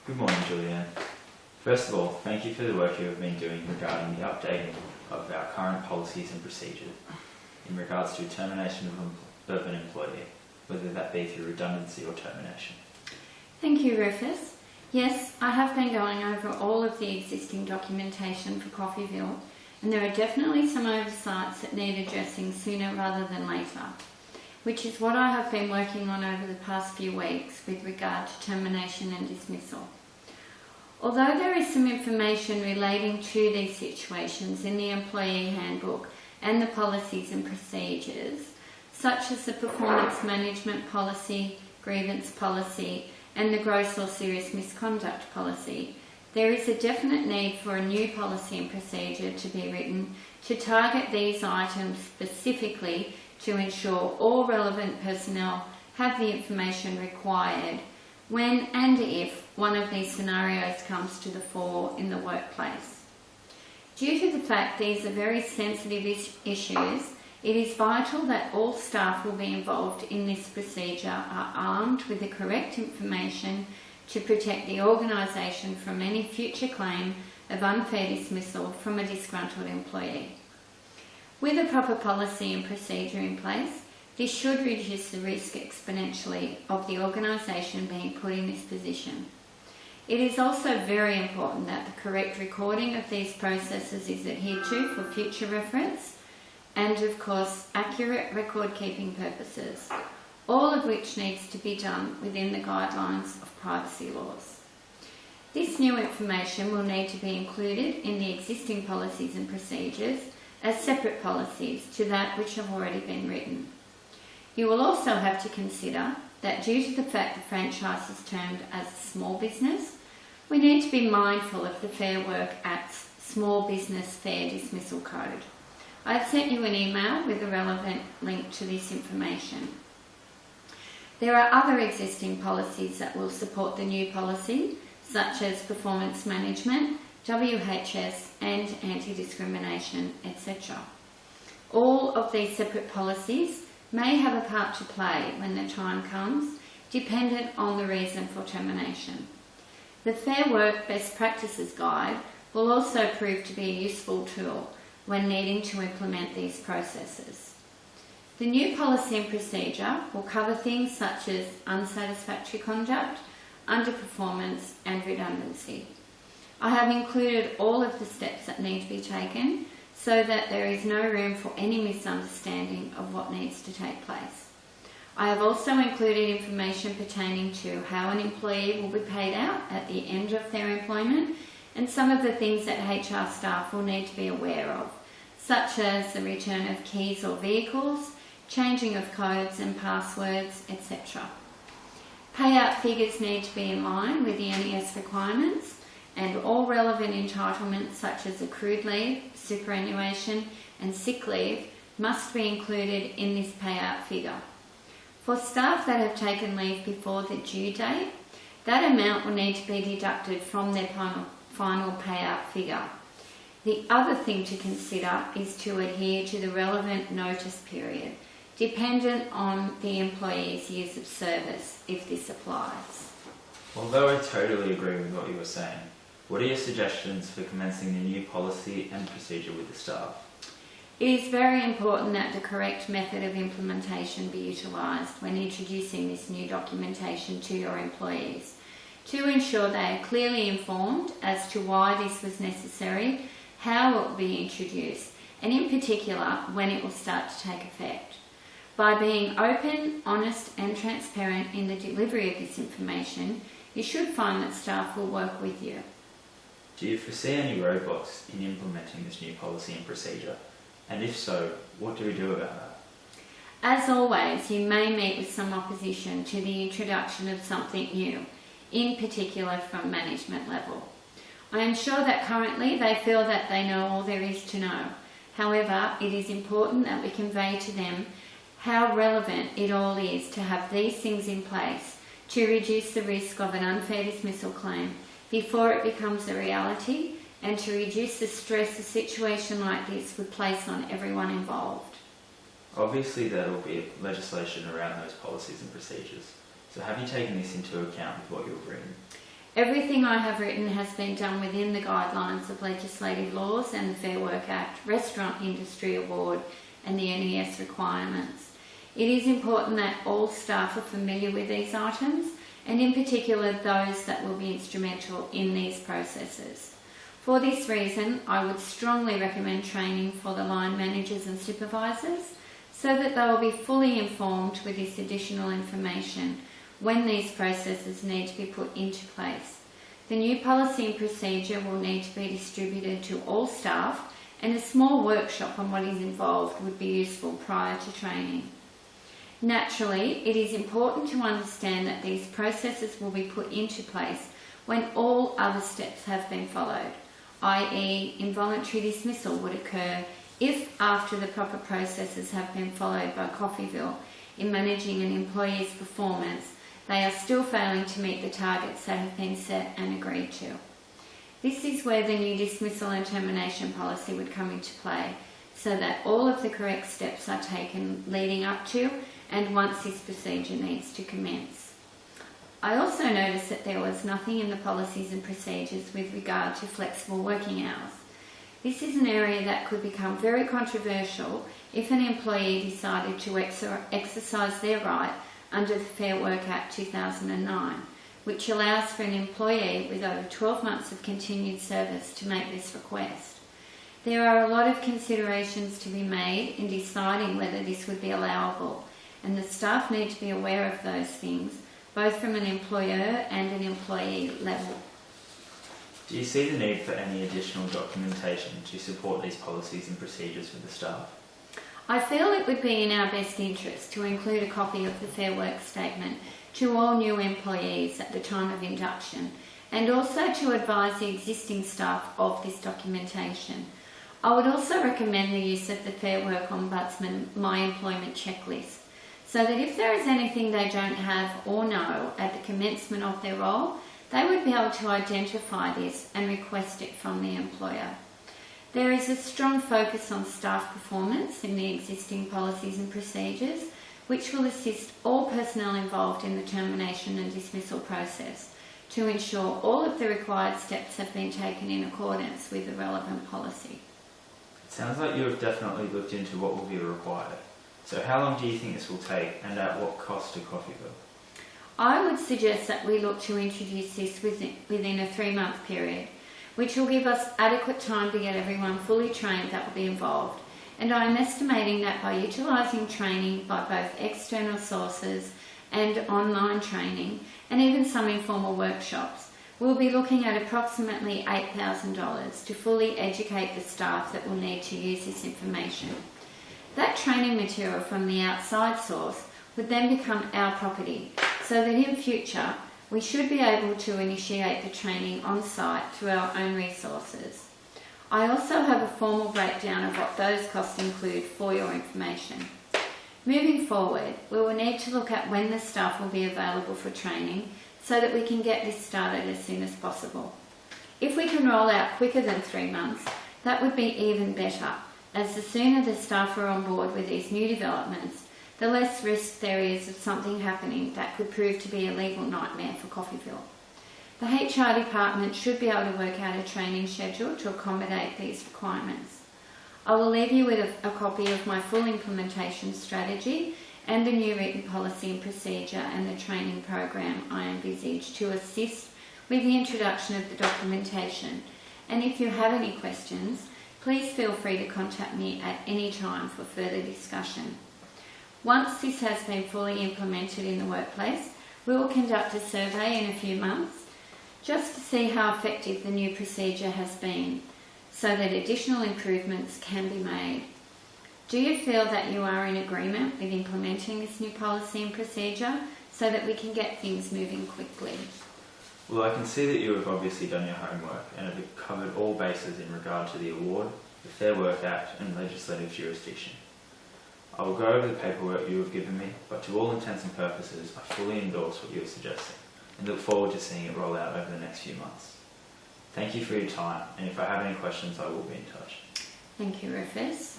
Good morning, Julianne. First of all, thank you for the work you have been doing regarding the updating of our current policies and procedures in regards to termination of an employee, whether that be through redundancy or termination. Thank you, Rufus. Yes, I have been going over all of the existing documentation for Coffeyville, and there are definitely some oversights that need addressing sooner rather than later, which is what I have been working on over the past few weeks with regard to termination and dismissal. Although there is some information relating to these situations in the employee handbook and the policies and procedures, such as the performance management policy, grievance policy, and the gross or serious misconduct policy, there is a definite need for a new policy and procedure to be written to target these items specifically to ensure all relevant personnel have the information required when and if one of these scenarios comes to the fore in the workplace. Due to the fact these are very sensitive issues, it is vital that all staff will be involved in this procedure are armed with the correct information to protect the organisation from any future claim of unfair dismissal from a disgruntled employee. With a proper policy and procedure in place, this should reduce the risk exponentially of the organisation being put in this position. It is also very important that the correct recording of these processes is adhered to for future reference and, of course, accurate record-keeping purposes, all of which needs to be done within the guidelines of privacy laws. This new information will need to be included in the existing policies and procedures as separate policies to that which have already been written. You will also have to consider that due to the fact the franchise is termed as a small business, we need to be mindful of the Fair Work Act's Small Business Fair Dismissal Code. I have sent you an email with a relevant link to this information. There are other existing policies that will support the new policy, such as performance management, WHS and anti-discrimination, etc. All of these separate policies may have a part to play when the time comes, dependent on the reason for termination. The Fair Work Best Practices Guide will also prove to be a useful tool when needing to implement these processes. The new policy and procedure will cover things such as unsatisfactory conduct, underperformance and redundancy. I have included all of the steps that need to be taken so that there is no room for any misunderstanding of what needs to take place. I have also included information pertaining to how an employee will be paid out at the end of their employment and some of the things that HR staff will need to be aware of, such as the return of keys or vehicles, changing of codes and passwords, etc. Payout figures need to be in line with the NES requirements, and all relevant entitlements such as accrued leave, superannuation and sick leave must be included in this payout figure. For staff that have taken leave before the due date, that amount will need to be deducted from their final payout figure. The other thing to consider is to adhere to the relevant notice period, dependent on the employee's years of service, if this applies. Although I totally agree with what you were saying, what are your suggestions for commencing the new policy and procedure with the staff? It is very important that the correct method of implementation be utilised when introducing this new documentation to your employees, to ensure they are clearly informed as to why this was necessary, how it will be introduced, and in particular when it will start to take effect. By being open, honest and transparent in the delivery of this information, you should find that staff will work with you. Do you foresee any roadblocks in implementing this new policy and procedure? And if so, what do we do about that? As always, you may meet with some opposition to the introduction of something new, in particular from management level. I am sure that currently they feel that they know all there is to know. However, it is important that we convey to them how relevant it all is to have these things in place to reduce the risk of an unfair dismissal claim before it becomes a reality, and to reduce the stress a situation like this would place on everyone involved. Obviously there will be legislation around those policies and procedures, so have you taken this into account with what you've written? Everything I have written has been done within the guidelines of legislative laws and the Fair Work Act, Restaurant Industry Award and the NES requirements. It is important that all staff are familiar with these items, and in particular those that will be instrumental in these processes. For this reason, I would strongly recommend training for the line managers and supervisors so that they will be fully informed with this additional information when these processes need to be put into place. The new policy and procedure will need to be distributed to all staff, and a small workshop on what is involved would be useful prior to training. Naturally, it is important to understand that these processes will be put into place when all other steps have been followed, i.e. involuntary dismissal would occur if, after the proper processes have been followed by Coffeyville in managing an employee's performance, they are still failing to meet the targets that have been set and agreed to. This is where the new dismissal and termination policy would come into play, so that all of the correct steps are taken leading up to and once this procedure needs to commence. I also noticed that there was nothing in the policies and procedures with regard to flexible working hours. This is an area that could become very controversial if an employee decided to exercise their right under the Fair Work Act 2009, which allows for an employee with over 12 months of continued service to make this request. There are a lot of considerations to be made in deciding whether this would be allowable, and the staff need to be aware of those things, both from an employer and an employee level. Do you see the need for any additional documentation to support these policies and procedures for the staff? I feel it would be in our best interest to include a copy of the Fair Work Statement to all new employees at the time of induction, and also to advise the existing staff of this documentation. I would also recommend the use of the Fair Work Ombudsman My Employment Checklist, so that if there is anything they don't have or know at the commencement of their role, they would be able to identify this and request it from the employer. There is a strong focus on staff performance in the existing policies and procedures, which will assist all personnel involved in the termination and dismissal process to ensure all of the required steps have been taken in accordance with the relevant policy. It sounds like you have definitely looked into what will be required. So how long do you think this will take, and at what cost to Coffeyville? I would suggest that we look to introduce this within a 3-month period, which will give us adequate time to get everyone fully trained that will be involved. And I am estimating that by utilising training by both external sources and online training, and even some informal workshops, we'll be looking at approximately $8,000 to fully educate the staff that will need to use this information. That training material from the outside source would then become our property, so that in future we should be able to initiate the training on site through our own resources. I also have a formal breakdown of what those costs include for your information. Moving forward, we will need to look at when the staff will be available for training so that we can get this started as soon as possible. If we can roll out quicker than 3 months, that would be even better, as the sooner the staff are on board with these new developments, the less risk there is of something happening that could prove to be a legal nightmare for Coffeyville. The HR department should be able to work out a training schedule to accommodate these requirements. I will leave you with a copy of my full implementation strategy and the new written policy and procedure and the training program I envisage to assist with the introduction of the documentation. And if you have any questions, please feel free to contact me at any time for further discussion. Once this has been fully implemented in the workplace, we will conduct a survey in a few months just to see how effective the new procedure has been, so that additional improvements can be made. Do you feel that you are in agreement with implementing this new policy and procedure so that we can get things moving quickly? Well, I can see that you have obviously done your homework and have covered all bases in regard to the award, the Fair Work Act and legislative jurisdiction. I will go over the paperwork you have given me, but to all intents and purposes, I fully endorse what you are suggesting and look forward to seeing it roll out over the next few months. Thank you for your time, and if I have any questions, I will be in touch. Thank you, Rufus.